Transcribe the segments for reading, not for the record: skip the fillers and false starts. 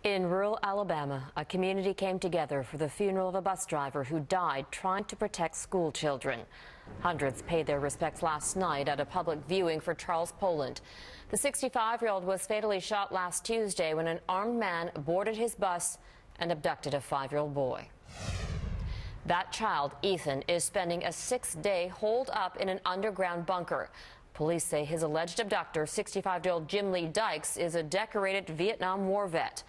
In rural Alabama, a community came together for the funeral of a bus driver who died trying to protect school children. Hundreds paid their respects last night at a public viewing for Charles Poland. The 65-year-old was fatally shot last Tuesday when an armed man boarded his bus and abducted a 5-year-old boy. That child, Ethan, is spending a 6-day holed up in an underground bunker. Police say his alleged abductor, 65-year-old Jim Lee Dykes, is a decorated Vietnam War vet.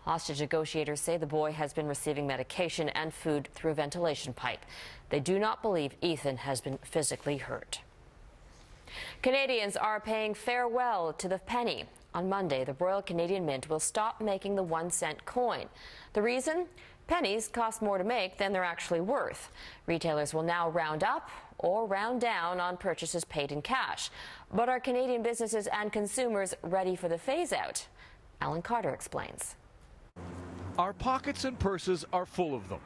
Hostage negotiators say the boy has been receiving medication and food through a ventilation pipe. They do not believe Ethan has been physically hurt. Canadians are paying farewell to the penny. On Monday, the Royal Canadian Mint will stop making the 1-cent coin. The reason? Pennies cost more to make than they're actually worth. Retailers will now round up or round down on purchases paid in cash. But are Canadian businesses and consumers ready for the phase-out? Alan Carter explains. Our pockets and purses are full of them.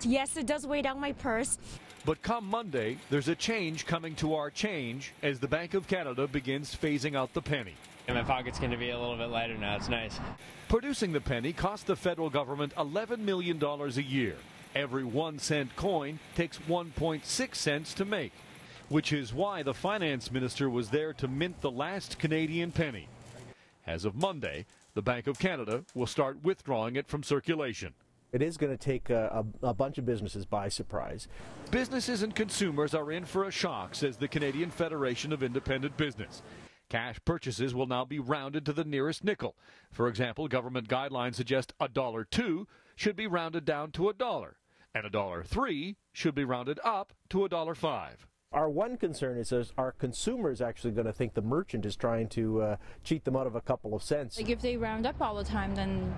Yes, it does weigh down my purse. But come Monday, there's a change coming to our change as the Bank of Canada begins phasing out the penny. And my pocket's going to be a little bit lighter now. It's nice. Producing the penny cost the federal government $11 million a year. Every 1-cent coin takes 1.6 cents to make, which is why the finance minister was there to mint the last Canadian penny. As of Monday, the Bank of Canada will start withdrawing it from circulation. It is going to take a bunch of businesses by surprise. Businesses and consumers are in for a shock, says the Canadian Federation of Independent Business. Cash purchases will now be rounded to the nearest nickel. For example, government guidelines suggest $1.02 should be rounded down to $1, and $1.03 should be rounded up to $1.05. Our one concern is are consumers actually going to think the merchant is trying to cheat them out of a couple of cents? Like if they round up all the time, then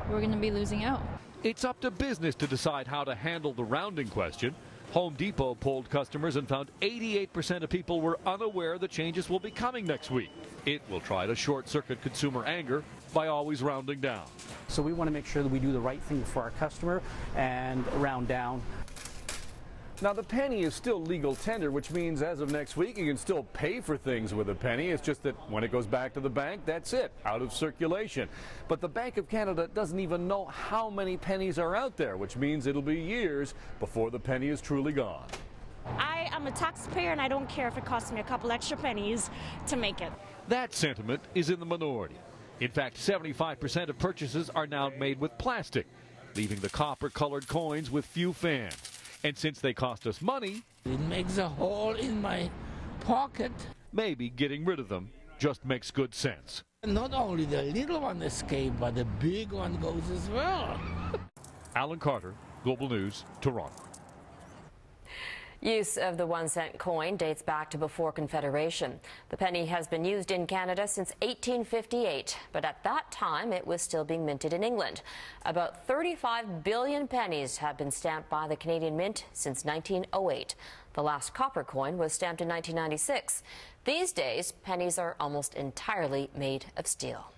we're going to be losing out. It's up to business to decide how to handle the rounding question. Home Depot polled customers and found 88% of people were unaware the changes will be coming next week. It will try to short-circuit consumer anger by always rounding down. So we want to make sure that we do the right thing for our customer and round down. Now, the penny is still legal tender, which means as of next week, you can still pay for things with a penny. It's just that when it goes back to the bank, that's it, out of circulation. But the Bank of Canada doesn't even know how many pennies are out there, which means it'll be years before the penny is truly gone. I am a taxpayer, and I don't care if it costs me a couple extra pennies to make it. That sentiment is in the minority. In fact, 75% of purchases are now made with plastic, leaving the copper-colored coins with few fans. And since they cost us money, it makes a hole in my pocket. Maybe getting rid of them just makes good sense. Not only the little one escaped, but the big one goes as well. Alan Carter, Global News, Toronto. Use of the 1-cent coin dates back to before Confederation. The penny has been used in Canada since 1858, but at that time it was still being minted in England. About 35 billion pennies have been stamped by the Canadian Mint since 1908. The last copper coin was stamped in 1996. These days, pennies are almost entirely made of steel.